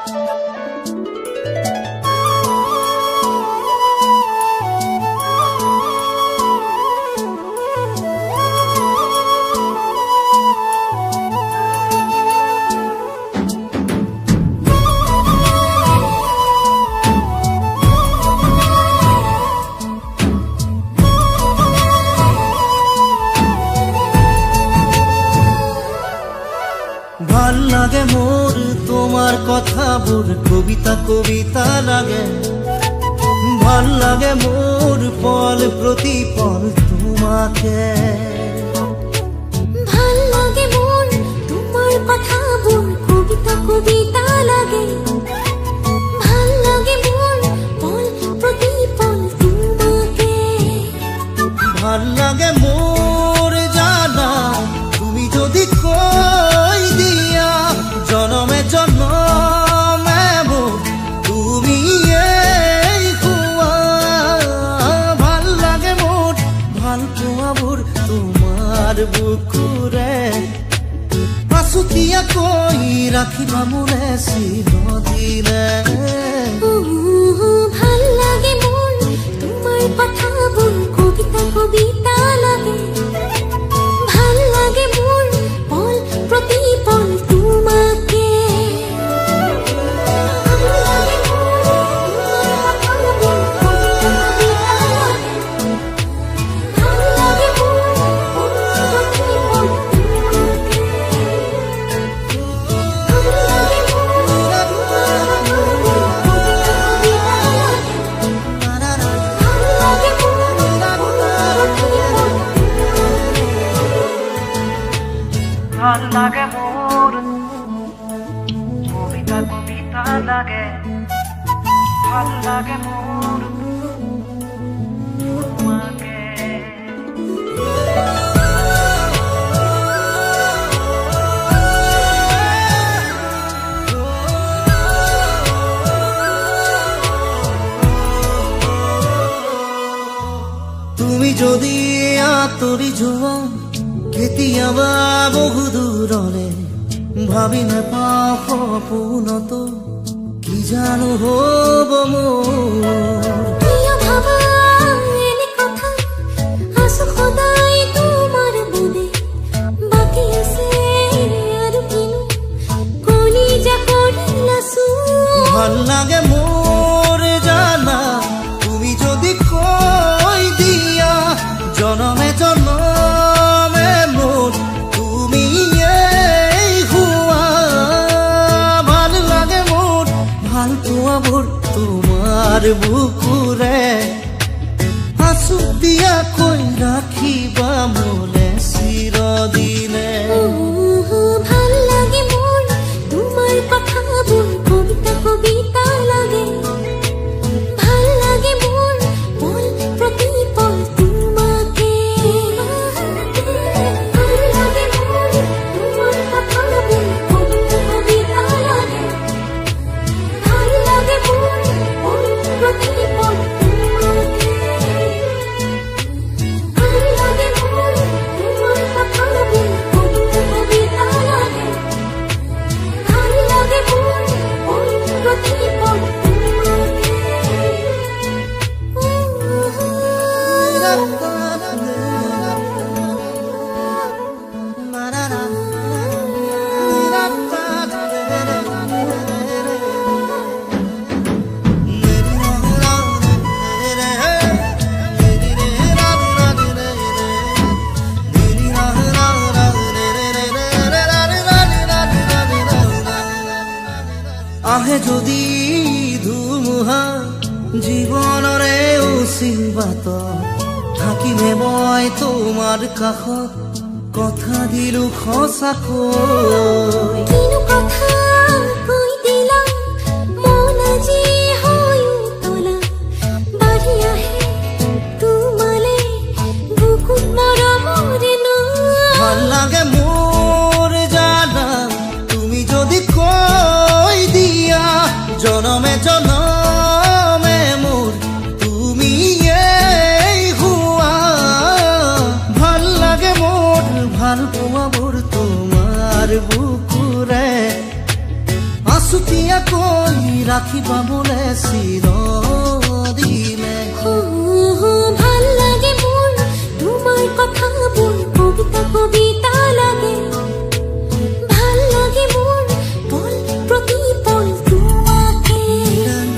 ভাল লাগে মোর তোমার কথা বোর কবিতা কবিতা লাগে। ভাল লাগে মোর পল প্রতি পল তোমাকে। ভাল লাগে মোর তোমার কথা বোর কবিতা কবিতা লাগে। ভাল লাগে মোর পল প্রতি পল তোমাকে। ভাল লাগে মোর জানা তুমি যদি কই দিয়া জনমে জনমে মোর তুমি এই হুয়া। ভাল লাগে মোর ভাল পোয়া মোর তোমার বুকুরে। আছুতিয়া কই রাখিবা মোরে চিরদিনে। ভাল লাগে মোর তোমার কথা বোর কবিতা কবিতা লাগে। ভাল লাগে মোর পল প্রতি পল তোমাকে। ভাল লাগে মোর তোমার কথা বোর কবিতা কবিতা লাগে। ভাল লাগে মোর পল প্রতি পল তোমাকে। ভাল লাগে মোর ভাল লাগে মোর কবিতা কবিতা লাগে। ভাল লাগে মোর তোমাকে। তুমি যদি আতৰি যোৱা কেতিয়াবা বহু দূৰলে ভাবি নাপাওঁ সপোনত কি জানো হ'ব মোৰ। কিয় ভাবা এনে কথা আছো সদায় তোমাৰ মনে। বাকী আছে আৰু কিনো কলিজা কৰিলাছো। ভাল লাগে মোৰ জানা তুমি যদি কৈ দিয়া জনমে জনমে মোৰ তুমি এই হুৱা। ভাল লাগে মোৰ ভাল পোৱা মোৰ তোমাৰ বুকুৰে। আছু দিয়া কৈ ৰাখিবা মোলে চিৰদিনে। ভাল লাগে মোর তোমার কথা বোর কবিতা কবিতা লাগে। ভাল লাগে মোর পল প্রতি পল তোমাকে। ভাল লাগে মোর তোমার কথা বোর কবিতা কবিতা লাগে। ভাল লাগে মোর পল প্রতি পল তোমাকে। ভাল লাগে মোর তোমার কথা বোর কবিতা কবিতা লাগে। ভাল লাগে মোর পল প্রতি পল আহে যদি ধুমুহা জীৱনৰে উচিবাত থাকিমে মই তোমাৰ কাষত কথা দিলো সঁচাকৈ। কিনো কথা কৈ দিলা মন আজি হৈ উতলা। বাঢ়ি আহে তোমালে বুকুত মৰমৰে নৈ। ভাল লাগে মোৰ জানা তুমি যদি কৈ দিয়া জনমে জনমে মোৰ তুমি এই হুৱা। ভাল লাগে মোৰ ভাল পোৱা মোৰ তোমাৰ বুকুৰে। আছু যুটীয়াকৈ ৰাখিবা মোলে চিৰদিনে ভাল লাগে মোৰ তোমাৰ কথাবোৰ কবিতা কবিতা লাগে ভাল লাগে মোৰ পল প্ৰতি পল তোমাকে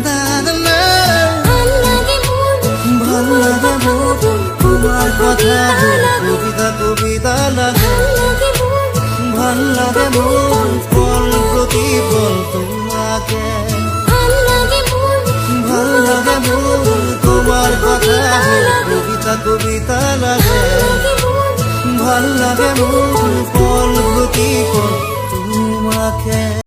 ভাল লাগে মোৰ ভাল লাগে মোৰ তোমাৰ কথাবোৰ কবিতা কবিতা লাগে ভাল লাগে মোৰ ভাল লাগে মোৰ পল প্ৰতি পল তোমাকে ভাল লাগে মোৰ ভাল লাগে মোৰ তোমাৰ কথাবোৰ কবিতা কবিতা লাগে ভাল লাগে মোৰ পল প্ৰতি পল তোমাকে